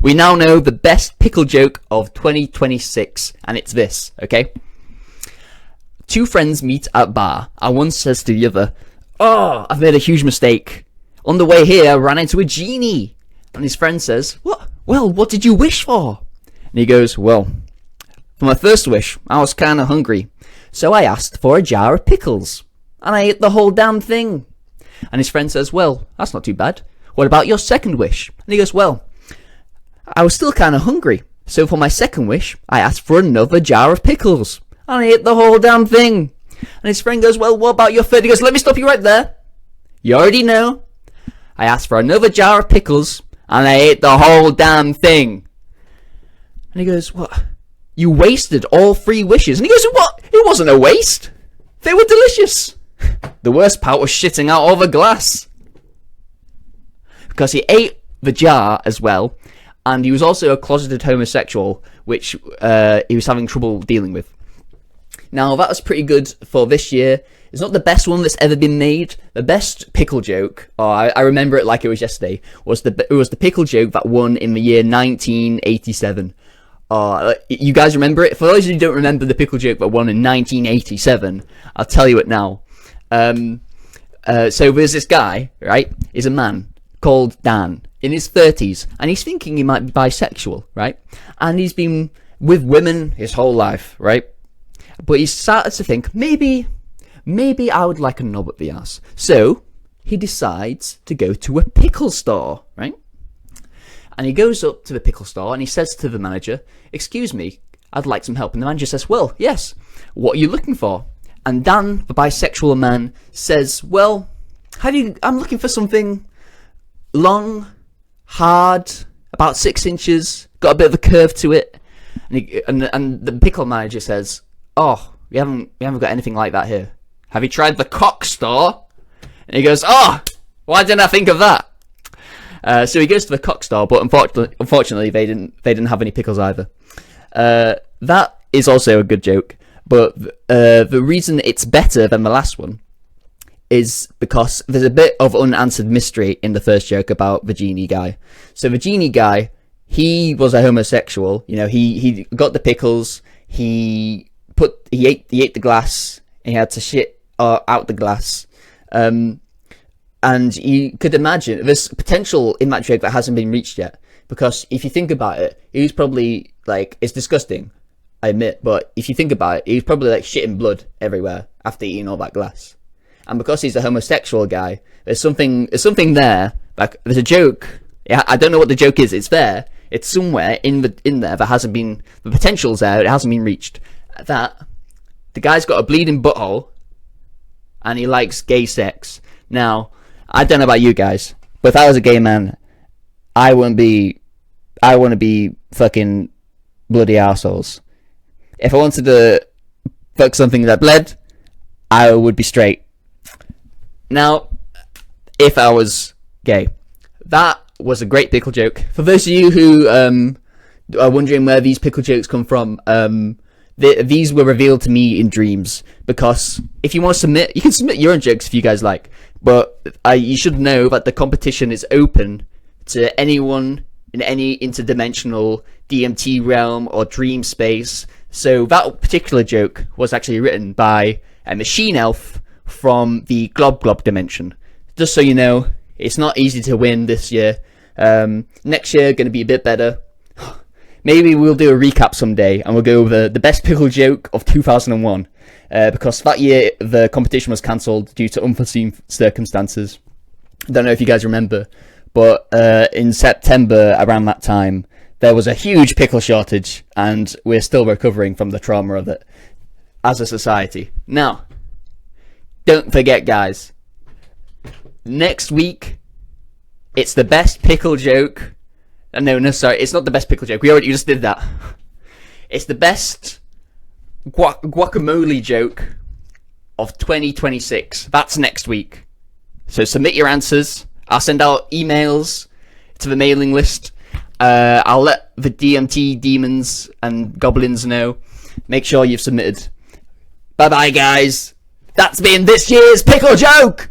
We now know the best pickle joke of 2026, and it's this, okay? Two friends meet at bar, and one says to the other, "Oh, I've made a huge mistake. On the way here, I ran into a genie." And his friend says, "What? Well, what did you wish for?" And he goes, "Well, for my first wish, I was kind of hungry, so I asked for a jar of pickles, and I ate the whole damn thing." And his friend says, "Well, that's not too bad. What about your second wish?" And he goes, "Well, I was still kind of hungry, so for my second wish, I asked for another jar of pickles, and I ate the whole damn thing." And his friend goes, "Well, what about your third?" He goes, "Let me stop you right there. You already know. I asked for another jar of pickles, and I ate the whole damn thing." And he goes, "What? You wasted all three wishes?" And he goes, "What? It wasn't a waste. They were delicious. The worst part was shitting out all the glass." Because he ate the jar as well, and he was also a closeted homosexual, which he was having trouble dealing with. Now, that was pretty good for this year. It's not the best one that's ever been made. The best pickle joke, I remember it like it was yesterday, was the pickle joke that won in the year 1987. You guys remember it? For those of you who don't remember the pickle joke that won in 1987, I'll tell you it now. So there's this guy, right? He's a man called Dan, in his 30s, and he's thinking he might be bisexual, right? And he's been with women his whole life, right? But he's started to think, maybe I would like a knob at the ass. So he decides to go to a pickle store, right? And he goes up to the pickle store and he says to the manager, "Excuse me, I'd like some help." And the manager says, "Well, yes, what are you looking for?" And Dan, the bisexual man, says, "Well, I'm looking for something long, hard, about 6 inches, got a bit of a curve to it." And the pickle manager says, "Oh, we haven't got anything like that here. Have you tried the cock store?" And he goes, "Oh, why didn't I think of that?" So he goes to the cock store, but unfortunately they didn't have any pickles either. That is also a good joke, but the reason it's better than the last one is because there's a bit of unanswered mystery in the first joke about the genie guy. So the genie guy, he was a homosexual. You know, he got the pickles. He ate the glass. He had to shit out the glass. And you could imagine there's potential in that joke that hasn't been reached yet. Because if you think about it, he was probably like, it's disgusting, I admit, but if you think about it, he was probably like shitting blood everywhere after eating all that glass. And because he's a homosexual guy, there's something there. Like, there's a joke. Yeah, I don't know what the joke is. It's there. It's somewhere in there that hasn't been. The potential's there. It hasn't been reached. That the guy's got a bleeding butthole, and he likes gay sex. Now, I don't know about you guys, but if I was a gay man, I want to be fucking bloody arseholes. If I wanted to fuck something that bled, I would be straight. Now, if I was gay, that was a great pickle joke. For those of you who are wondering where these pickle jokes come from, these were revealed to me in dreams. Because if you want to submit, you can submit your own jokes if you guys like. But you should know that the competition is open to anyone in any interdimensional DMT realm or dream space. So that particular joke was actually written by a machine elf from the Glob Glob dimension. Just so you know, it's not easy to win this year. Next year, going to be a bit better. Maybe we'll do a recap someday and we'll go over the best pickle joke of 2001. Because that year, the competition was cancelled due to unforeseen circumstances. I don't know if you guys remember, but in September, around that time, there was a huge pickle shortage, and we're still recovering from the trauma of it as a society. Now, don't forget, guys, next week, it's the best pickle joke. No, sorry, it's not the best pickle joke. We just did that. It's the best guacamole joke of 2026. That's next week. So submit your answers. I'll send out emails to the mailing list. I'll let the DMT demons and goblins know. Make sure you've submitted. Bye bye, guys. That's been this year's pickle joke.